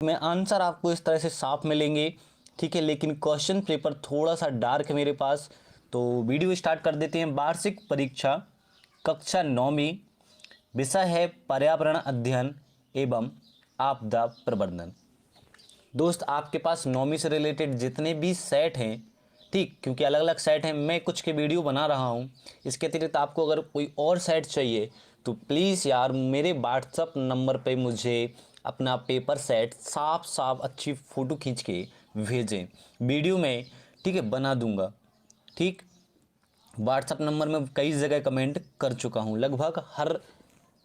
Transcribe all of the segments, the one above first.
में आंसर आपको इस तरह से साफ मिलेंगे, ठीक है। लेकिन क्वेश्चन पेपर थोड़ा सा डार्क है मेरे पास। तो वीडियो स्टार्ट कर देते हैं। वार्षिक परीक्षा कक्षा 9वीं, विषय है पर्यावरण अध्ययन एवं आपदा प्रबंधन। दोस्त आपके पास 9वीं से रिलेटेड जितने भी सेट हैं, ठीक, क्योंकि अलग अलग सेट हैं, मैं कुछ के वीडियो बना रहा हूं। इसके अतिरिक्त आपको अगर कोई और सेट चाहिए तो प्लीज़ यार मेरे व्हाट्सअप नंबर पे मुझे अपना पेपर सेट साफ साफ अच्छी फ़ोटो खींच के भेजें, वीडियो में, ठीक है, बना दूंगा, ठीक। व्हाट्सअप नंबर में कई जगह कमेंट कर चुका हूँ, लगभग हर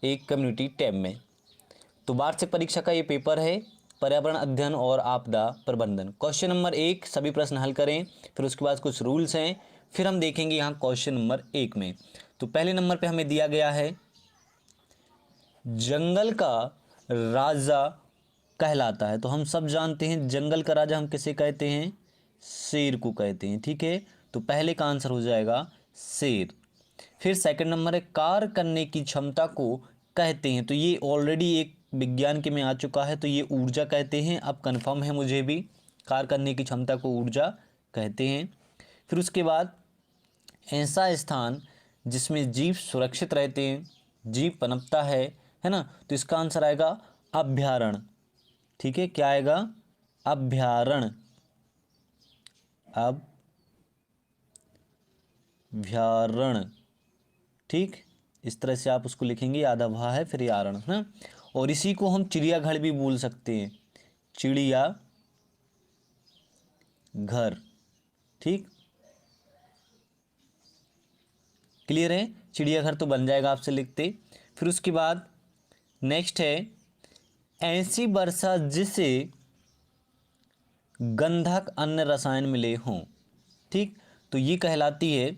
एक कम्युनिटी टैब में। तो वार्षिक परीक्षा का ये पेपर है पर्यावरण अध्ययन और आपदा प्रबंधन। क्वेश्चन नंबर 1 सभी प्रश्न हल करें, फिर उसके बाद कुछ रूल्स हैं, फिर हम देखेंगे यहाँ क्वेश्चन नंबर 1 में। तो पहले नंबर पे हमें दिया गया है जंगल का राजा कहलाता है। तो हम सब जानते हैं जंगल का राजा हम किसे कहते हैं, शेर को कहते हैं, ठीक है। तो पहले का आंसर हो जाएगा शेर। फिर सेकंड नंबर है कार्य करने की क्षमता को कहते हैं। तो ये ऑलरेडी एक विज्ञान के में आ चुका है, तो ये ऊर्जा कहते हैं। अब कंफर्म है मुझे भी, कार्य करने की क्षमता को ऊर्जा कहते हैं। फिर उसके बाद ऐसा स्थान जिसमें जीव सुरक्षित रहते हैं, जीव पनपता है ना। तो इसका आंसर आएगा अभ्यारण्य, ठीक है। क्या आएगा, अभ्यारण्य, अभ्यारण्य, ठीक। इस तरह से आप उसको लिखेंगे, आधा भा है फिर यारण है ना। और इसी को हम चिड़ियाघर भी बोल सकते हैं, चिड़िया घर, ठीक। क्लियर है, चिड़ियाघर तो बन जाएगा आपसे लिखते। फिर उसके बाद नेक्स्ट है ऐसी वर्षा जिसे गंधक अन्य रसायन मिले हों, ठीक। तो ये कहलाती है,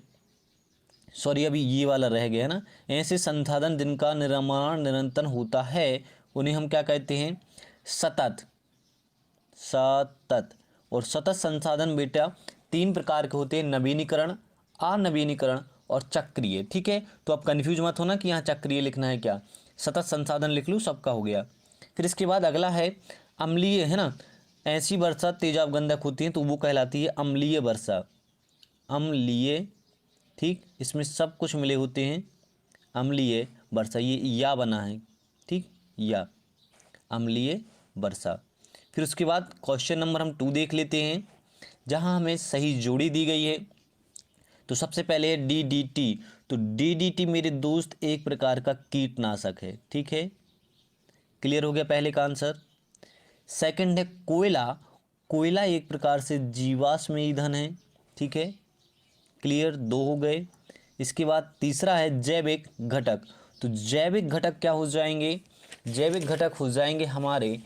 सॉरी अभी ये वाला रह गया है ना। ऐसे संसाधन जिनका निर्माण निरंतर होता है उन्हें हम क्या कहते हैं, सतत, सतत। और सतत संसाधन बेटा 3 प्रकार के होते हैं, नवीनीकरण, अनवीनीकरण और चक्रीय, ठीक है। तो आप कंफ्यूज मत होना कि यहाँ चक्रीय लिखना है क्या, सतत संसाधन लिख लूँ, सबका हो गया। फिर इसके बाद अगला है अम्लीय, है ना। ऐसी वर्षा तेजाब गंधक होती है तो वो कहलाती है अम्लीय वर्षा, अम्लीय, ठीक। इसमें सब कुछ मिले होते हैं, अम्लीय वर्षा, ये या बना है, ठीक, या अम्लीय वर्षा। फिर उसके बाद क्वेश्चन नंबर हम 2 देख लेते हैं, जहां हमें सही जोड़ी दी गई है। तो सबसे पहले है डीडीटी। तो डीडीटी मेरे दोस्त एक प्रकार का कीटनाशक है, ठीक है। क्लियर हो गया पहले का आंसर। सेकंड है कोयला, कोयला एक प्रकार से जीवाश्म ईंधन है, ठीक है। क्लियर, 2 हो गए। इसके बाद तीसरा है जैविक घटक। तो जैविक घटक क्या हो जाएंगे, जैविक घटक हो जाएंगे हमारे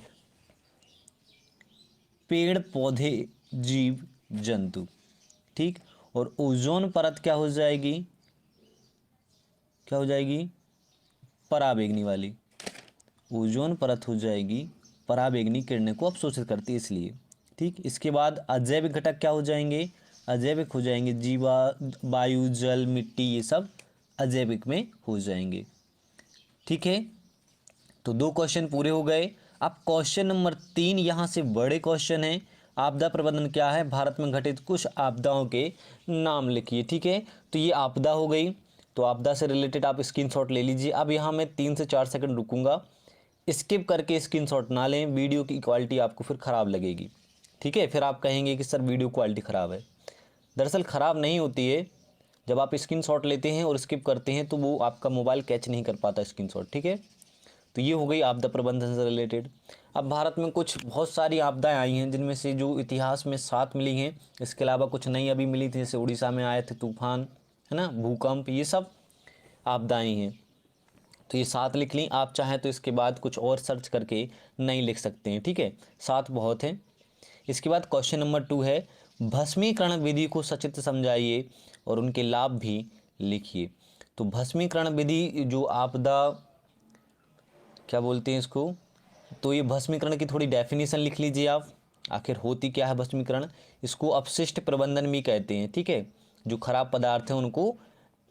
पेड़ पौधे जीव जंतु, ठीक। और ओजोन परत क्या हो जाएगी, क्या हो जाएगी, पराबैंगनी वाली, ओजोन परत हो जाएगी पराबैंगनी किरणें को अवशोषित करती है इसलिए, ठीक। इसके बाद अजैविक घटक क्या हो जाएंगे, अजैविक हो जाएंगे जीवा, वायु, जल, मिट्टी, ये सब अजैविक में हो जाएंगे, ठीक है। तो 2 क्वेश्चन पूरे हो गए। अब क्वेश्चन नंबर 3 यहाँ से बड़े क्वेश्चन है। आपदा प्रबंधन क्या है, भारत में घटित कुछ आपदाओं के नाम लिखिए, ठीक है। तो ये आपदा हो गई, तो आपदा से रिलेटेड आप स्क्रीनशॉट ले लीजिए। अब यहाँ मैं 3 से 4 सेकंड रुकूंगा, स्किप करके स्क्रीनशॉट ना लें, वीडियो की क्वालिटी आपको फिर ख़राब लगेगी, ठीक है। फिर आप कहेंगे कि सर वीडियो क्वालिटी ख़राब है। दरअसल ख़राब नहीं होती है, जब आप स्क्रीनशॉट लेते हैं और स्किप करते हैं तो वो आपका मोबाइल कैच नहीं कर पाता स्क्रीनशॉट, ठीक है। तो ये हो गई आपदा प्रबंधन से रिलेटेड। अब भारत में कुछ बहुत सारी आपदाएं आई हैं, जिनमें से जो इतिहास में 7 मिली हैं, इसके अलावा कुछ नई अभी मिली थी, जैसे उड़ीसा में आए थे तूफान, है ना, भूकंप, ये सब आपदाएं हैं। तो ये 7 लिख ली, आप चाहें तो इसके बाद कुछ और सर्च करके नहीं लिख सकते हैं, ठीक है। 7 बहुत हैं। इसके बाद क्वेश्चन नंबर 2 है भस्मीकरण विधि को सचित्र समझाइए और उनके लाभ भी लिखिए। तो भस्मीकरण विधि जो आपदा, क्या बोलते हैं इसको, तो ये भस्मीकरण की थोड़ी डेफिनेशन लिख लीजिए आप, आखिर होती क्या है भस्मीकरण। इसको अपशिष्ट प्रबंधन भी कहते हैं, ठीक है। जो खराब पदार्थ हैं उनको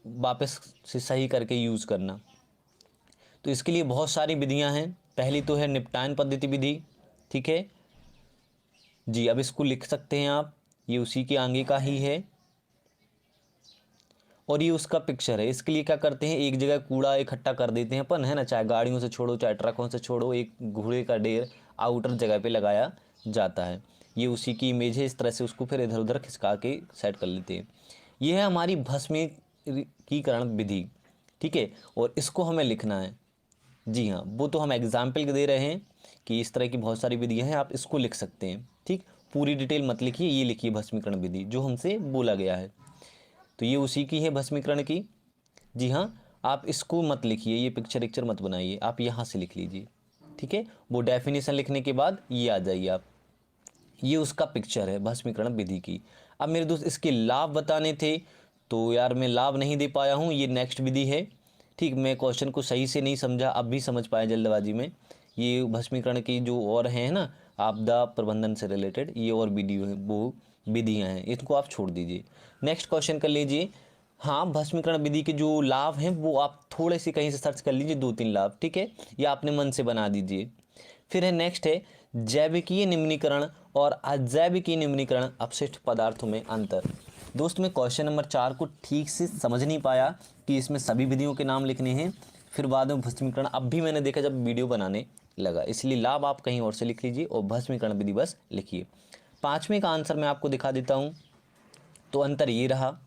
वापस से सही करके यूज़ करना। तो इसके लिए बहुत सारी विधियां हैं। पहली तो है निपटान पद्धति विधि, ठीक है जी। अब इसको लिख सकते हैं आप, ये उसी के आगे का ही है और ये उसका पिक्चर है। इसके लिए क्या करते हैं, एक जगह कूड़ा इकट्ठा कर देते हैं अपन, है ना, चाहे गाड़ियों से छोड़ो चाहे ट्रकों से छोड़ो, एक कूड़े का ढेर आउटर जगह पे लगाया जाता है। ये उसी की इमेज है। इस तरह से उसको फिर इधर उधर खिसका के सेट कर लेते हैं। ये है हमारी भस्मीकीकरण विधि, ठीक है, और इसको हमें लिखना है। जी हाँ, वो तो हम एग्जाम्पल दे रहे हैं कि इस तरह की बहुत सारी विधियाँ हैं, आप इसको लिख सकते हैं। ठीक, पूरी डिटेल मत लिखिए, ये लिखिए भस्मीकरण विधि जो हमसे बोला गया है। तो ये उसी की है भस्मीकरण की। जी हाँ, आप इसको मत लिखिए, ये पिक्चर मत बनाइए, आप यहाँ से लिख लीजिए। ठीक है, वो डेफिनेशन लिखने के बाद ये आ जाइए आप, ये उसका पिक्चर है भस्मीकरण विधि की। अब मेरे दोस्त इसके लाभ बताने थे, तो यार मैं लाभ नहीं दे पाया हूँ। ये नेक्स्ट विधि है। ठीक, मैं क्वेश्चन को सही से नहीं समझा, अब भी समझ पाया जल्दबाजी में। ये भस्मीकरण की जो और हैं ना, आपदा प्रबंधन से रिलेटेड ये और वीडियो है, वो विधियाँ हैं, इनको आप छोड़ दीजिए। नेक्स्ट क्वेश्चन कर लीजिए। हाँ, भस्मीकरण विधि के जो लाभ हैं वो आप थोड़े से कहीं से सर्च कर लीजिए, 2-3 लाभ, ठीक है, या अपने मन से बना दीजिए। फिर है नेक्स्ट है जैविकीय निम्नीकरण और अजैविकीय निम्नीकरण अपशिष्ट पदार्थों में अंतर। दोस्त मैं क्वेश्चन नंबर 4 को ठीक से समझ नहीं पाया कि इसमें सभी विधियों के नाम लिखने हैं। फिर बाद में भस्मीकरण अब भी मैंने देखा जब वीडियो बनाने लगा, इसलिए लाभ आप कहीं और से लिख लीजिए और भस्मीकरण विधि बस लिखिए। 5वें का आंसर मैं आपको दिखा देता हूँ। तो अंतर ये रहा,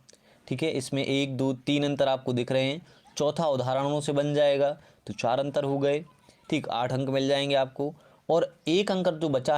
ठीक है, इसमें 1 2 3 अंतर आपको दिख रहे हैं। चौथा उदाहरणों से बन जाएगा, तो 4 अंतर हो गए। ठीक, 8 अंक मिल जाएंगे आपको। और एक अंक जो बचा